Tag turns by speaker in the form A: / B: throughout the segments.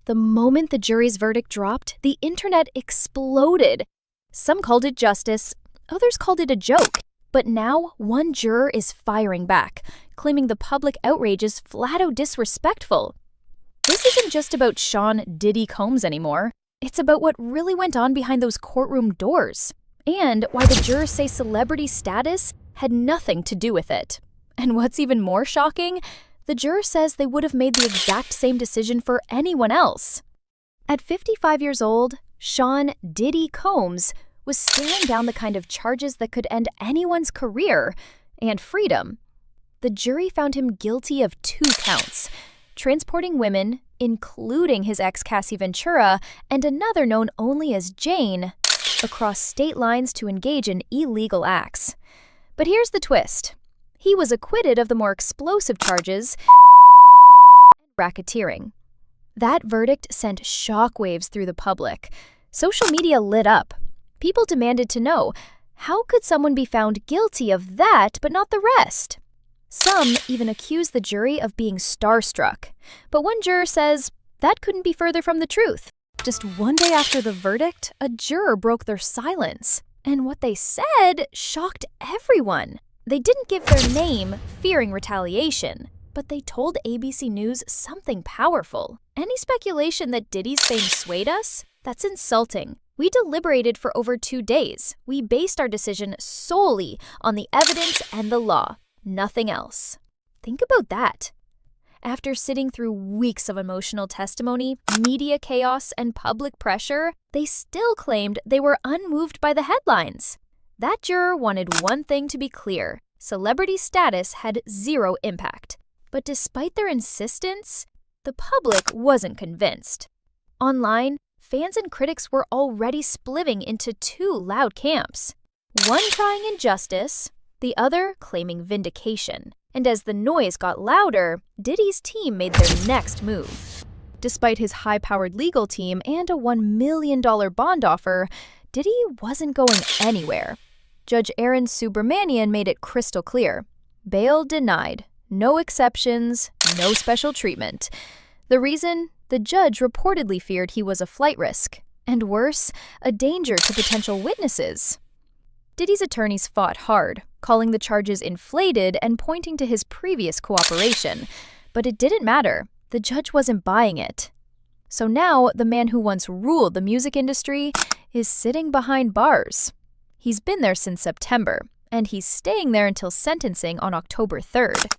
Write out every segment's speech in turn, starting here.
A: The moment the jury's verdict dropped, the internet exploded. Some called it justice, others called it a joke. But now, one juror is firing back, claiming the public outrage is flat-out disrespectful. This isn't just about Sean Diddy Combs anymore. It's about what really went on behind those courtroom doors, and why the jurors say celebrity status had nothing to do with it. And what's even more shocking, the juror says they would have made the exact same decision for anyone else. At 55 years old, Sean Diddy Combs was staring down the kind of charges that could end anyone's career and freedom. The jury found him guilty of 2 counts: transporting women, including his ex Cassie Ventura and another known only as Jane, across state lines to engage in illegal acts. But here's the twist. He was acquitted of the more explosive charges, sex trafficking and racketeering. That verdict sent shockwaves through the public. Social media lit up. People demanded to know, how could someone be found guilty of that but not the rest? Some even accused the jury of being starstruck. But one juror says that couldn't be further from the truth. Just one day after the verdict, a juror broke their silence. And what they said shocked everyone. They didn't give their name, fearing retaliation, but they told ABC News something powerful. Any speculation that Diddy's fame swayed us? That's insulting. We deliberated for over 2 days. We based our decision solely on the evidence and the law, nothing else. Think about that. After sitting through weeks of emotional testimony, media chaos, and public pressure, they still claimed they were unmoved by the headlines. That juror wanted one thing to be clear: celebrity status had 0 impact. But despite their insistence, the public wasn't convinced. Online, fans and critics were already splitting into 2 loud camps. One crying injustice, the other claiming vindication. And as the noise got louder, Diddy's team made their next move. Despite his high-powered legal team and a $1 million bond offer, Diddy wasn't going anywhere. Judge Aaron Subramanian made it crystal clear. Bail denied. No exceptions, no special treatment. The reason? The judge reportedly feared he was a flight risk. And worse, a danger to potential witnesses. Diddy's attorneys fought hard, calling the charges inflated and pointing to his previous cooperation. But it didn't matter. The judge wasn't buying it. So now, the man who once ruled the music industry is sitting behind bars. He's been there since September, and he's staying there until sentencing on October 3rd.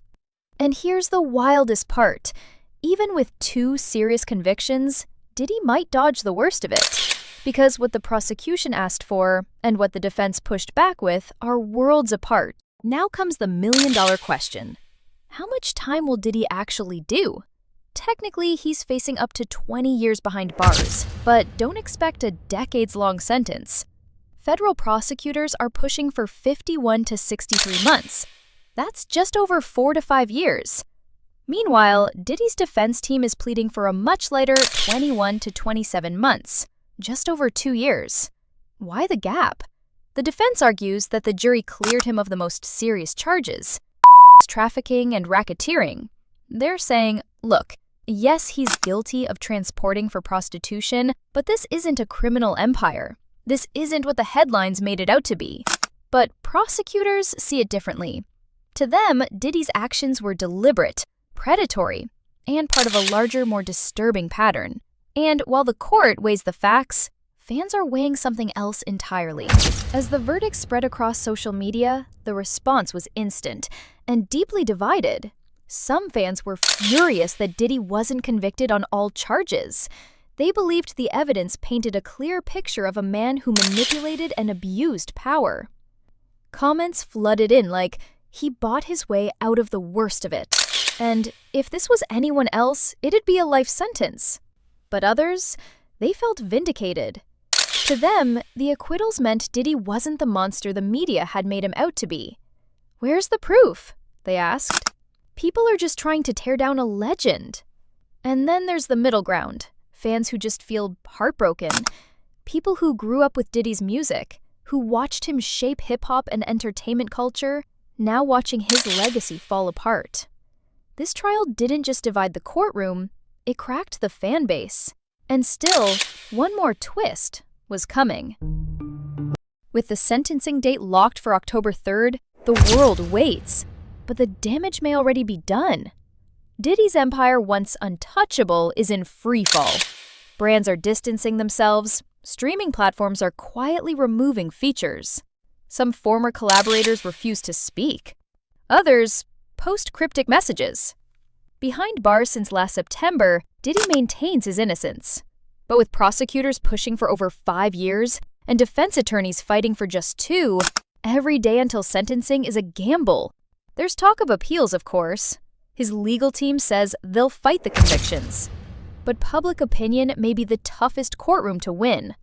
A: And here's the wildest part. Even with 2 serious convictions, Diddy might dodge the worst of it. Because what the prosecution asked for and what the defense pushed back with are worlds apart. Now comes the $1 million question. How much time will Diddy actually do? Technically, he's facing up to 20 years behind bars, but don't expect a decades-long sentence. Federal prosecutors are pushing for 51 to 63 months. That's just over 4 to 5 years. Meanwhile, Diddy's defense team is pleading for a much lighter 21 to 27 months, just over 2 years. Why the gap? The defense argues that the jury cleared him of the most serious charges, sex trafficking and racketeering. They're saying, look, yes, he's guilty of transporting for prostitution, but this isn't a criminal empire. This isn't what the headlines made it out to be. But prosecutors see it differently. To them, Diddy's actions were deliberate, predatory, and part of a larger, more disturbing pattern. And while the court weighs the facts, fans are weighing something else entirely. As the verdict spread across social media, the response was instant and deeply divided. Some fans were furious that Diddy wasn't convicted on all charges. They believed the evidence painted a clear picture of a man who manipulated and abused power. Comments flooded in like, he bought his way out of the worst of it. And if this was anyone else, it'd be a life sentence. But others, they felt vindicated. To them, the acquittals meant Diddy wasn't the monster the media had made him out to be. Where's the proof? They asked. People are just trying to tear down a legend. And then there's the middle ground. Fans who just feel heartbroken. People who grew up with Diddy's music, who watched him shape hip-hop and entertainment culture, now watching his legacy fall apart. This trial didn't just divide the courtroom, it cracked the fan base. And still, one more twist was coming. With the sentencing date locked for October 3rd, the world waits. But the damage may already be done. Diddy's empire, once untouchable, is in freefall. Brands are distancing themselves. Streaming platforms are quietly removing features. Some former collaborators refuse to speak. Others post cryptic messages. Behind bars since last September, Diddy maintains his innocence. But with prosecutors pushing for over 5 years and defense attorneys fighting for just 2, every day until sentencing is a gamble. There's talk of appeals, of course. His legal team says they'll fight the convictions. But public opinion may be the toughest courtroom to win.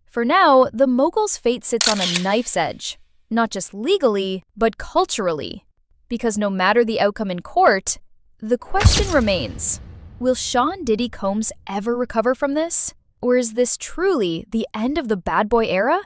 A: For now, the mogul's fate sits on a knife's edge, not just legally, but culturally. Because no matter the outcome in court, the question remains, will Sean Diddy Combs ever recover from this? Or is this truly the end of the bad boy era?